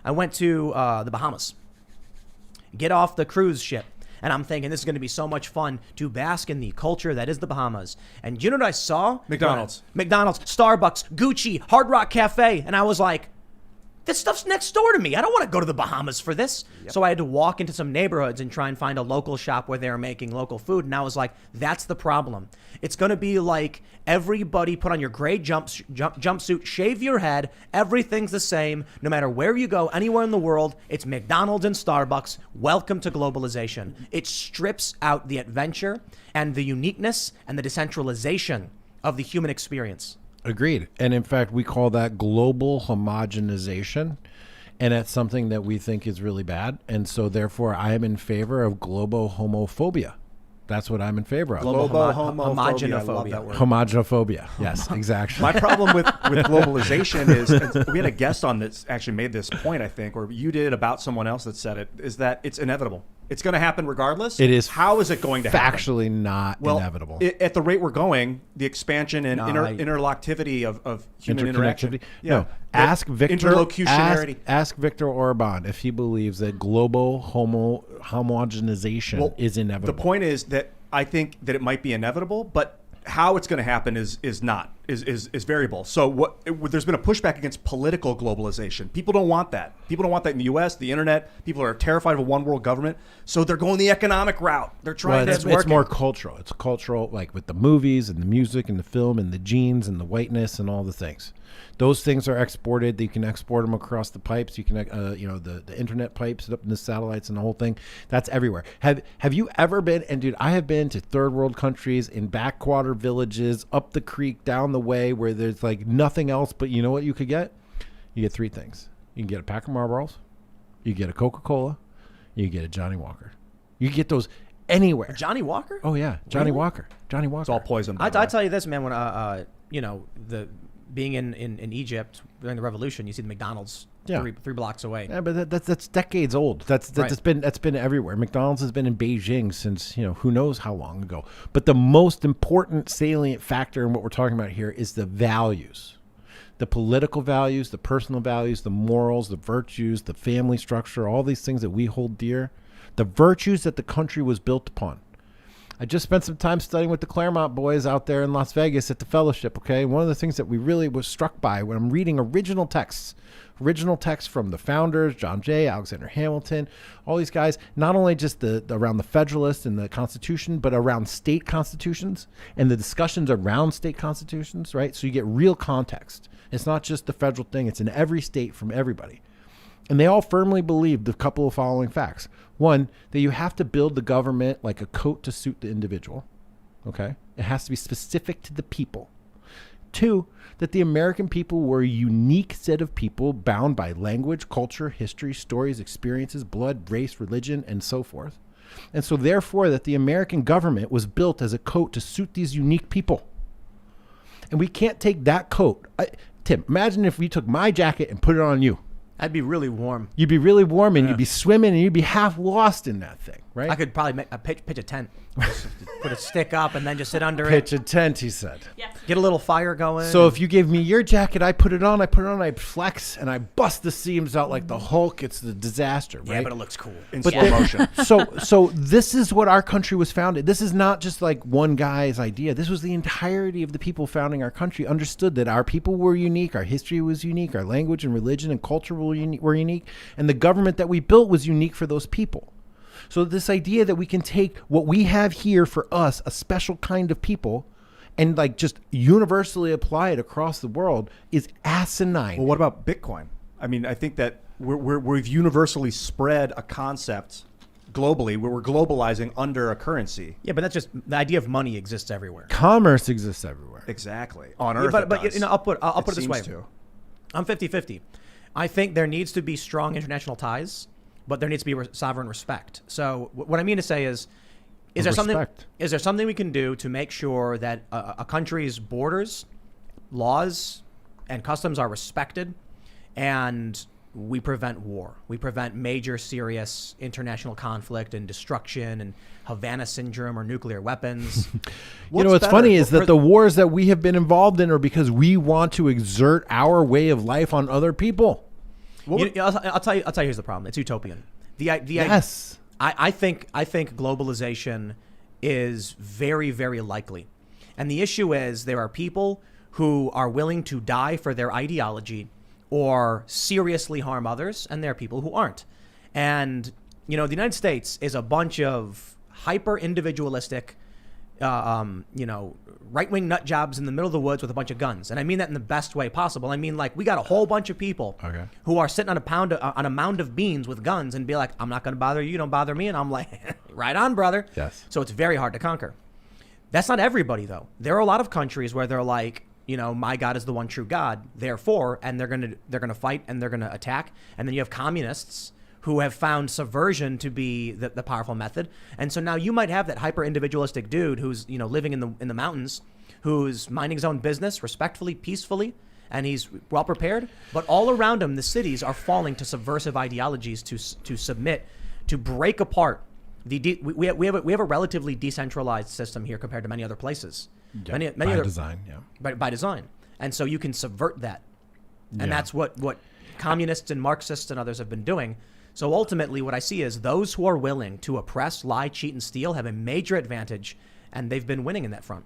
I went to the Bahamas. Get off the cruise ship. And I'm thinking this is going to be so much fun to bask in the culture that is the Bahamas. And you know what I saw? McDonald's, Starbucks, Gucci, Hard Rock Cafe. And I was like, this stuff's next door to me. I don't want to go to the Bahamas for this. Yep. So I had to walk into some neighborhoods and try and find a local shop where they were making local food. And I was like, that's the problem. It's going to be like everybody put on your gray jumpsuit, shave your head. Everything's the same. No matter where you go, anywhere in the world, it's McDonald's and Starbucks. Welcome to globalization. It strips out the adventure and the uniqueness and the decentralization of the human experience. Agreed. And in fact, we call that global homogenization. And that's something that we think is really bad. And so therefore, I am in favor of global homophobia. That's what I'm in favor of. Global homophobia. I love that word. Homogenephobia. Yes, exactly. My problem with globalization is, we had a guest on that actually made this point, I think, or you did about someone else that said it, is that it's inevitable. It's going to happen regardless. It is. How is it going to happen? Factually not inevitable. At the rate we're going, the expansion and interlocktivity of human interaction. Yeah. No. Ask Victor. Interlocutionarity. Ask Victor Orban if he believes that global homogenization is inevitable. The point is that I think that it might be inevitable, but how it's going to happen is variable. So there's been a pushback against political globalization. People don't want that. People don't want that in the U.S., the internet. People are terrified of a one world government. So they're going the economic route. They're trying to. It's more cultural. It's cultural, like with the movies and the music and the film and the genes and the whiteness and all the things. Those things are exported. You can export them across the pipes. You can, the internet pipes up in the satellites and the whole thing. That's everywhere. Have you ever been? And dude, I have been to third world countries, in backwater villages, up the creek, down the way, where there's like nothing else. But you know what you could get? You get three things. You can get a pack of Marlboros. You get a Coca-Cola. You get a Johnny Walker. You can get those anywhere. Johnny Walker? Oh yeah, Johnny Really? Walker. Johnny Walker. It's all poison. I tell you this, man. When being in Egypt during the revolution, you see the McDonald's three blocks away. Yeah, but that's decades old. That's been everywhere. McDonald's has been in Beijing since who knows how long ago. But the most important salient factor in what we're talking about here is the values, the political values, the personal values, the morals, the virtues, the family structure, all these things that we hold dear, the virtues that the country was built upon. I just spent some time studying with the Claremont boys out there in Las Vegas at the fellowship, okay? One of the things that we really was struck by when I'm reading original texts from the founders, John Jay, Alexander Hamilton, all these guys, not only just around the Federalist and the Constitution, but around state constitutions and the discussions around state constitutions, right? So you get real context. It's not just the federal thing. It's in every state from everybody. And they all firmly believed a couple of following facts. One, that you have to build the government like a coat to suit the individual. Okay? It has to be specific to the people. Two, that the American people were a unique set of people bound by language, culture, history, stories, experiences, blood, race, religion, and so forth. And so therefore that the American government was built as a coat to suit these unique people. And we can't take that coat. Tim, imagine if we took my jacket and put it on you. I'd be really warm. You'd be really warm, and you'd be swimming, and you'd be half lost in that thing, right? I could probably pitch a tent, put a stick up, and then just sit under pitch a tent, he said. Yes. Get a little fire going. So if you gave me your jacket, I put it on, I flex, and I bust the seams out like the Hulk. It's the disaster, right? Yeah, but it looks cool. In slow motion. So this is what our country was founded. This is not just like one guy's idea. This was the entirety of the people founding our country understood that our people were unique, our history was unique, our language and religion and culture were unique, and the government that we built was unique for those people. So this idea that we can take what we have here for us, a special kind of people, and like just universally apply it across the world is asinine. Well, what about Bitcoin? I mean, I think that we've universally spread a concept globally where we're globalizing under a currency. Yeah, but that's just the idea of money exists everywhere. Commerce exists everywhere. Exactly. On Earth, but I'll put it this way. To. I'm 50-50. I think there needs to be strong international ties, but there needs to be sovereign respect. So what I mean to say is there something we can do to make sure that a country's borders, laws, and customs are respected, and we prevent war. We prevent major, serious international conflict and destruction and Havana syndrome or nuclear weapons. What's funny is that the wars that we have been involved in are because we want to exert our way of life on other people. I'll tell you. Here's the problem. It's utopian. Yes. I think globalization is very, very likely, and the issue is there are people who are willing to die for their ideology or seriously harm others, and there are people who aren't. And the United States is a bunch of hyper individualistic, right-wing nut jobs in the middle of the woods with a bunch of guns. And I mean that in the best way possible. I mean, like, we got a whole bunch of people who are sitting on a mound of beans with guns and be like, I'm not going to bother you, don't bother me. And I'm like, right on, brother. Yes. So it's very hard to conquer. That's not everybody, though. There are a lot of countries where they're like, my God is the one true God, therefore, and they're gonna fight and they're gonna attack. And then you have communists who have found subversion to be the powerful method. And so now you might have that hyper individualistic dude who's living in the mountains, who's minding his own business respectfully, peacefully, and he's well prepared. But all around him, the cities are falling to subversive ideologies to submit, to break apart. We have a relatively decentralized system here compared to many other places. Yeah, many by other, design, yeah. By design. And so you can subvert that. And Yeah. that's what communists and Marxists and others have been doing. So ultimately what I see is those who are willing to oppress, lie, cheat, and steal have a major advantage, and they've been winning in that front.